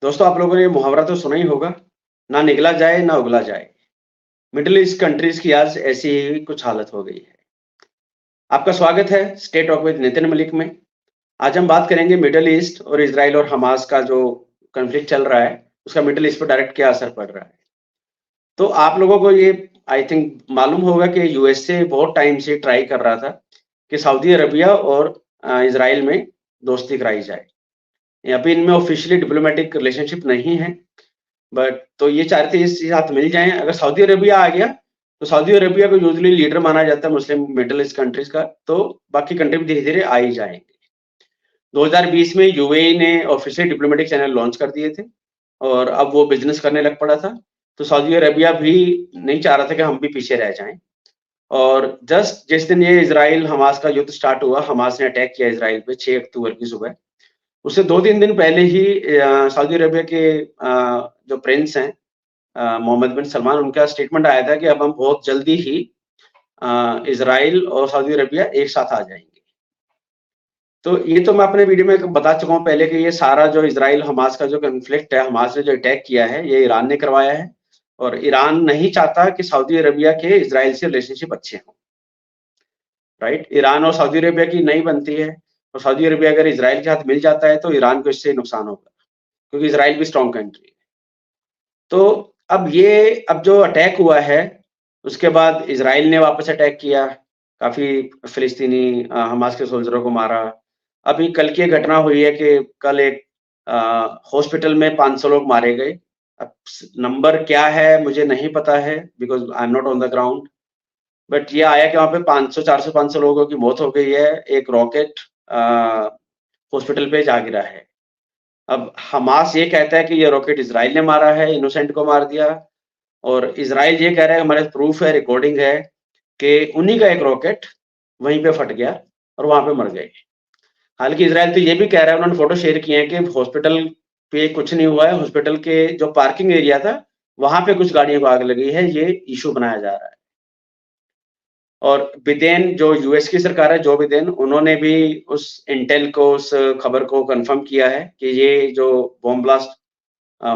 दोस्तों आप लोगों ने ये मुहावरा तो सुना ही होगा, ना निगला जाए ना उगला जाए। मिडल ईस्ट कंट्रीज़ की आज ऐसी ही कुछ हालत हो गई है। आपका स्वागत है stay talk with Nitin Malik में। आज हम बात करेंगे मिडल ईस्ट और इज़राइल और हमास का जो कॉन्फ्लिक्ट चल रहा है, उसका मिडल ईस्ट पर डायरेक्ट क्या असर पड़ रहा है। तो आप लोगों को ये आई थिंक मालूम होगा कि यूएसए बहुत टाइम से ट्राई कर रहा था कि सऊदी अरबिया और इज़राइल में दोस्ती कराई जाए। अभी इनमें ऑफिशियली डिप्लोमेटिक रिलेशनशिप नहीं है। बट तो ये चाह रहे थे इस साथ मिल जाएँ, अगर सऊदी अरेबिया आ गया, तो सऊदी अरेबिया को यूजुअली लीडर माना जाता है मुस्लिम मिडल ईस्ट कंट्रीज़ का, तो बाकी कंट्री भी धीरे-धीरे आ ही जाएँगे। 2020 में यूएई ने ऑफिशियल डिप्लोमेटिक चैनल लॉन्च कर दिए थे और अब वो बिज़नेस करने लग पड़ा था, तो सऊदी अरेबिया भी नहीं चाह रहा था कि हम भी पीछे रह जाएँ। और जस्ट जिस दिन ये इज़राइल हमास का युद्ध स्टार्ट हुआ, हमास ने अटैक किया इज़राइल पे 6 अक्टूबर की सुबह, उससे 2-3 दिन पहले ही सऊदी अरेबिया के जो प्रिंस हैं मोहम्मद बिन सलमान, उनका स्टेटमेंट आया था कि अब हम बहुत जल्दी ही इज़राइल और सऊदी अरेबिया एक साथ आ जाएँगे। तो ये तो मैं अपने वीडियो में बता चुका हूँ पहले कि ये सारा जो इज़राइल हमास का जो कॉन्फ्लिक्ट है, हमास ने जो अटैक किया है, ये ईरान ने करवाया है और ईरान नहीं चाहता कि सऊदी अरेबिया के इज़राइल से रिलेशनशिप अच्छे हों, राइट? ईरान और सऊदी अरेबिया की नहीं बनती है और सऊदी अरेबिया अगर इज़राइल के साथ मिल जाता है, तो ईरान को इससे नुकसान होगा, क्योंकि इज़राइल भी स्ट्रॉन्ग कंट्री है। तो अब जो अटैक हुआ है, उसके बाद इज़राइल ने वापस अटैक किया, काफ़ी फ़िलिस्तीनी हमास के सोल्जरों को मारा। अभी कल की एक घटना हुई है कि कल एक हॉस्पिटल में 500 लोग मारे गए। अब स नंबर क्या है मुझे नहीं पता है because I am not on the ground, but ये आया कि वहाँ पे 500 400 500 लोगों की मौत हो गई है। एक रॉकेट हॉस्पिटल पे जा गिरा है। अब हमास ये कहता है कि ये रॉकेट इज़राइल ने मारा है, इनोसेंट को मार दिया। और इज़राइल ये कह रहा है हमारे पास प्रूफ है, रिकॉर्डिंग है कि उन्हीं का एक रॉकेट वहीं पे फट गया और वहाँ पे मर गए। हालाँकि इज़राइल तो ये भी कह रहा है, उन्होंने फ़ोटो शेयर किए हैं कि हॉस्पिटल पे कुछ नहीं हुआ है, हॉस्पिटल के जो पार्किंग एरिया था, वहाँ पे कुछ गाड़ियों को आग लगी है, ये इश्यू बनाया जा रहा है। और बिदेन जो यूएस की सरकार है, जो बिदेन, उन्होंने भी उस इंटेल को, उस खबर को कन्फर्म किया है कि ये जो बॉम्ब ब्लास्ट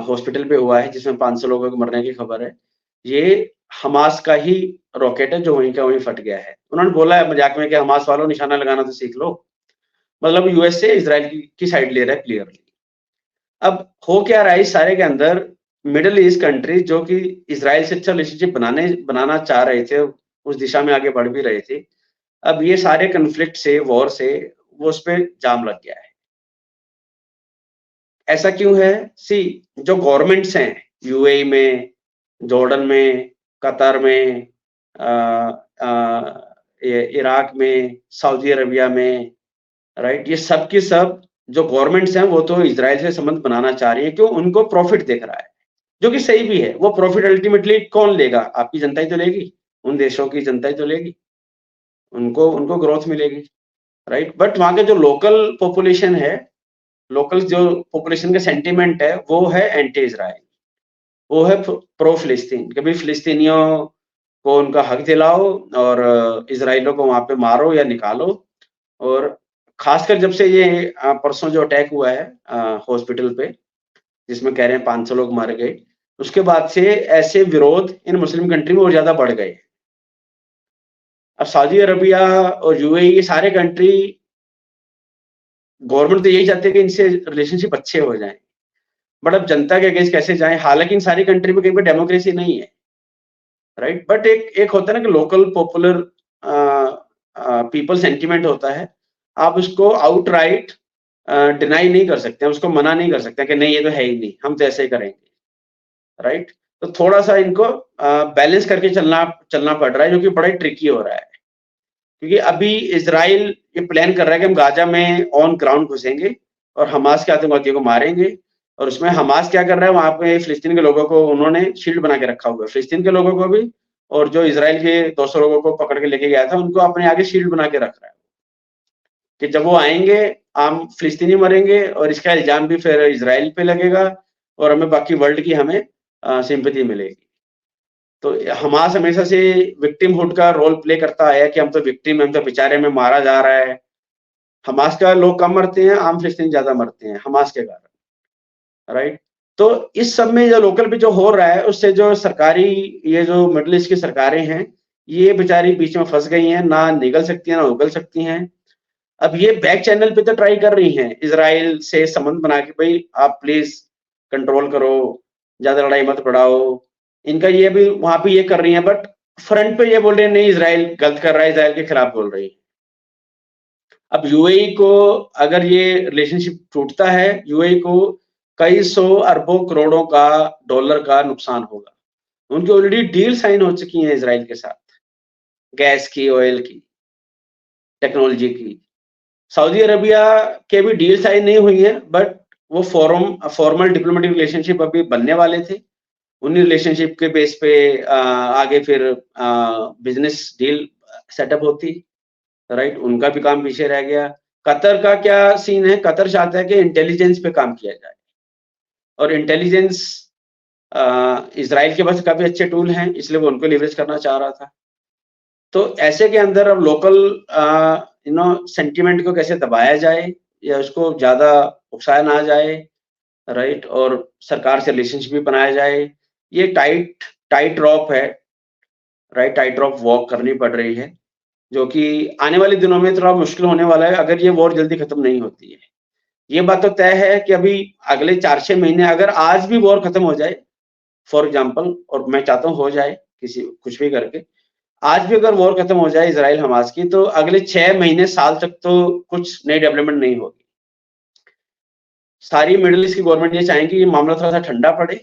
हॉस्पिटल पे हुआ है, जिसमें 500 लोगों के मरने की खबर है, ये हमास का ही रॉकेट है जो वहीं का वहीं फट गया है। उन्होंने बोला है मज़ाक में कि हमास वालों निशाना लगाना तो सीख लो। मतलब यूएस से इज़राइल की साइड ले रहा है क्लियरली। अब हो क्या रहा है इस सारे के अंदर, मिडल ईस्ट कंट्री जो कि इज़राइल से अच्छा रिलेशनशिप बनाना चाह रहे थे, उस दिशा में आगे बढ़ भी रहे थे। अब ये सारे कॉन्फ्लिक्ट से, वॉर से, वो उसपे जाम लग गया है। ऐसा क्यों है? सी जो गवर्नमेंट्स हैं यूएई में, जॉर्डन में, कतर में, अ ये इराक में, सऊदी अरबिया में, राइट? ये सब की सब जो गवर्नमेंट्स हैं वो तो इज़राइल से संबंध बनाना चाह रही हैं, क्यों? उनको प्रॉफिट दिख रहा है, जो कि सही भी है। वो प्रॉफिट अल्टीमेटली कौन लेगा? आपकी जनता ही तो लेगी, उन देशों की जनता ही तो लेगी। उनको उनको ग्रोथ मिलेगी, राइट? बट वहाँ के जो लोकल पॉपुलेशन है, लोकल जो पॉपुलेशन का सेंटीमेंट है, वो है एंटी इज़राइल। वो है प्रो फ़िलिस्तीन, कि भई फ़िलिस्तीनियों को उनका हक दिलाओ और इज़राइलियों को वहाँ पे मारो या निकालो। और ख़ासकर जब से ये परसों जो अटैक हुआ है हॉस्पिटल पे, जिसमें कह रहे हैं 500 लोग मर गए, उसके बाद से ऐसे विरोध इन मुस्लिम कंट्री में और ज़्यादा बढ़ गए। अब सऊदी अरबिया और यूएई, ये सारे कंट्री, गवर्नमेंट तो यही चाहती है कि इनसे रिलेशनशिप अच्छे हो जाएँ। बट अब जनता के अगेंस्ट कैसे जाएँ? हालाँकि इन सारी कंट्री में कहीं पे डेमोक्रेसी नहीं है। राइट? बट एक एक होता है ना कि लोकल पॉपुलर पीपल सेंटिमेंट होता है। आप उसको आउटराइट डिनाई नहीं कर सकते, उसको मना नहीं कर सकते कि नहीं ये तो है ही नहीं, हम तो ऐसे ही करेंगे, राइट? तो थोड़ा-सा इनको बैलेंस करके चलना चलना पड़ रहा है, जो कि बड़ा ही ट्रिकी हो रहा है। क्योंकि अभी इज़राइल ये प्लान कर रहा है कि हम गाज़ा में ऑन ग्राउंड घुसेंगे और हमास के आतंकवादियों को मारेंगे। और उसमें हमास क्या कर रहा है, वहाँ पे फिलिस्तीन के लोगों को उन्होंने शील्ड बना के रखा हुआ है। फिलिस्तीन के लोगों को भी, और जो इज़राइल के 200 लोगों को पकड़ के लेके गया था, उनको अपने आगे शील्ड बना के रख रहा है, कि जब वो आएँगे, आम फिलिस्तीनी मरेंगे और इसका इल्ज़ाम भी फिर इज़राइल पे लगेगा और हमें बाकी वर्ल्ड की हमें सिम्पैथी मिलेगी। तो हमास हमेशा से विक्टिमहुड का रोल प्ले करता आया है कि हम तो विक्टिम हैं, हम तो बेचारे, हमें मारा जा रहा है। हमास का लोग कम मरते हैं, आम फिलिस्तीनी ज़्यादा मरते हैं हमास के कारण, राइट? तो इस सब में जो लोकल पे जो हो रहा है उससे जो सरकारी ये जो मिडिल ईस्ट की सरकारें हैं ये बेचारी बीच में फंस गई हैं, ना निकल सकती हैं ना उगल सकती हैं। अब ये बैक चैनल पे तो ट्राई कर रही हैं इजराइल से संबंध बना के, भाई आप प्लीज कंट्रोल करो, ज्यादा लड़ाई मत बढ़ाओ। इनका ये भी वहां पे ये कर रही हैं, बट फ्रंट पे ये बोल रहे हैं नहीं इजराइल गलत कर रहा है, इजराइल के खिलाफ बोल रही है। अब यूएई को अगर ये रिलेशनशिप टूटता है, यूएई को कई सौ अरबों करोड़ों का डॉलर का नुकसान होगा। उनकी ऑलरेडी डील साइन हो चुकी है इजराइल के साथ, गैस की, ऑयल की, टेक्नोलॉजी की। सऊदी अरबिया के भी डील साइन नहीं हुई है, बट वो फॉर्मल डिप्लोमेटिक रिलेशनशिप अभी बनने वाले थे। उन्हीं रिलेशनशिप के बेस पे आगे फिर बिजनेस डील सेटअप होती, राइट। उनका भी काम पीछे रह गया। कतर का क्या सीन है, कतर चाहता है कि इंटेलिजेंस पे काम किया जाए, और इंटेलिजेंस इजराइल के पास काफी अच्छे टूल हैं, इसलिए वो उनको लिवरेज करना चाह रहा था। तो ऐसे के अंदर अब लोकल सेंटिमेंट को कैसे दबाया जाए या उसको ज्यादा उकसाया ना जाए, राइट, और सरकार से रिलेशनशिप भी बनाया जाए, ये टाइट रॉप है, राइट। टाइट रॉप वॉक करनी पड़ रही है, जो कि आने वाले दिनों में थोड़ा मुश्किल होने वाला है अगर ये वॉर जल्दी खत्म नहीं होती है। ये बात तो तय है कि अभी अगले 4-6 महीने अगर आज भी वॉर खत्म हो जाए फॉर एग्जाम्पल, और मैं चाहता हूँ हो जाए किसी कुछ भी करके, आज भी अगर वॉर खत्म हो जाए इजराइल हमास की, तो अगले 6 महीने साल तक तो कुछ नई डेवलपमेंट नहीं होगी। सारी मिडिल ईस्ट की गवर्नमेंट ये चाहेंगी ये मामला थोड़ा सा ठंडा पड़े,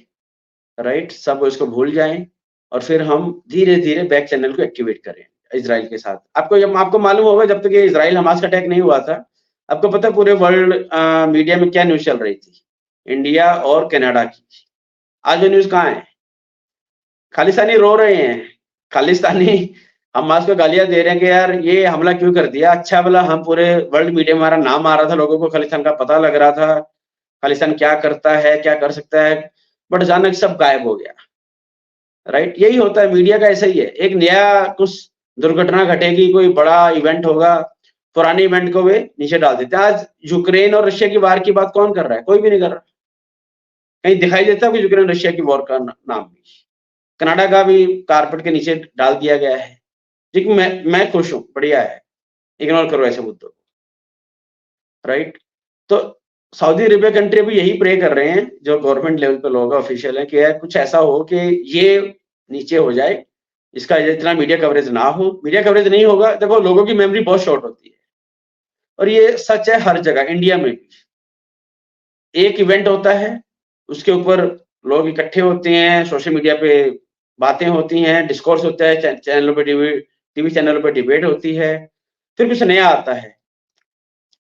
राइट, सब इसको भूल जाएं, और फिर हम धीरे धीरे बैक चैनल को एक्टिवेट करें इजराइल के साथ। आपको मालूम होगा जब तक ये इजराइल हमास का अटैक नहीं हुआ था, आपको पता है पूरे वर्ल्ड मीडिया में क्या न्यूज चल रही थी, इंडिया और कनाडा की। आज वो न्यूज कहाँ है? खालिस्तानी रो रहे हैं, खालिस्तानी हमास को गालियां दे रहे हैं कि यार ये हमला क्यों कर दिया। अच्छा भला हम पूरे वर्ल्ड मीडिया में हमारा नाम आ रहा था, लोगों को खालिस्तान का पता लग रहा था, खालिस्तान क्या करता है, क्या कर सकता है, बट अचानक सब गायब हो गया, राइट। यही होता है मीडिया का, ऐसा ही है। एक नया कुछ दुर्घटना घटेगी, कोई बड़ा इवेंट होगा, पुराने इवेंट को वे नीचे डाल देते हैं। आज यूक्रेन और रशिया की वार की बात कौन कर रहा है? कोई भी नहीं कर रहा। कहीं दिखाई देता है कि यूक्रेन रशिया की वॉर का नाम भी? कनाडा का भी कारपेट के नीचे डाल दिया गया है। ठीक, मैं खुश हूँ, बढ़िया है, इग्नोर करो ऐसे मुद्दों को, राइट। तो सऊदी अरेबिया कंट्री भी यही प्रे कर रहे हैं, जो गवर्नमेंट लेवल पे लोग ऑफिशियल है, कि यार कुछ ऐसा हो कि ये नीचे हो जाए, इसका इतना मीडिया कवरेज ना हो। मीडिया कवरेज नहीं होगा, देखो लोगों की मेमोरी बहुत शॉर्ट होती है, और ये सच है हर जगह, इंडिया में भी। एक इवेंट होता है, उसके ऊपर लोग इकट्ठे होते हैं, सोशल मीडिया पे बातें होती हैं, डिस्कोर्स होता है, चैनलों पे टीवी चैनलों पे डिबेट होती है, फिर कुछ नया आता है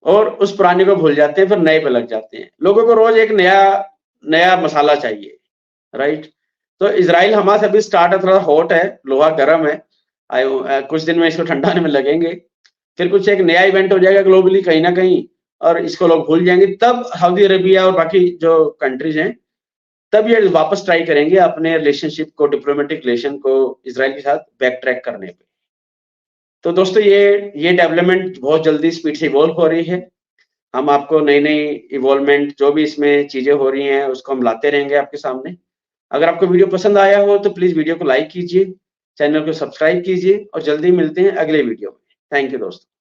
और उस पुराने को भूल जाते हैं, फिर नए पे लग जाते हैं। लोगों को रोज एक नया नया मसाला चाहिए, राइट। तो इजराइल हमास अभी स्टार्ट है, थोड़ा हॉट है, लोहा गर्म है, कुछ दिन में इसको ठंडा होने में लगेंगे, फिर कुछ एक नया इवेंट हो जाएगा ग्लोबली कहीं ना कहीं, और इसको लोग भूल जाएंगे। तब सऊदी अरेबिया और बाकी जो कंट्रीज हैं, तब ये वापस ट्राई करेंगे अपने रिलेशनशिप को, डिप्लोमेटिक रिलेशन को इजराइल के साथ बैक ट्रैक करने पे। तो दोस्तों ये डेवलपमेंट बहुत जल्दी स्पीड से इवॉल्व हो रही है। हम आपको नई नई इवॉल्वमेंट जो भी इसमें चीजें हो रही हैं उसको हम लाते रहेंगे आपके सामने। अगर आपको वीडियो पसंद आया हो तो प्लीज वीडियो को लाइक कीजिए, चैनल को सब्सक्राइब कीजिए, और जल्दी मिलते हैं अगले वीडियो में। थैंक यू दोस्तों।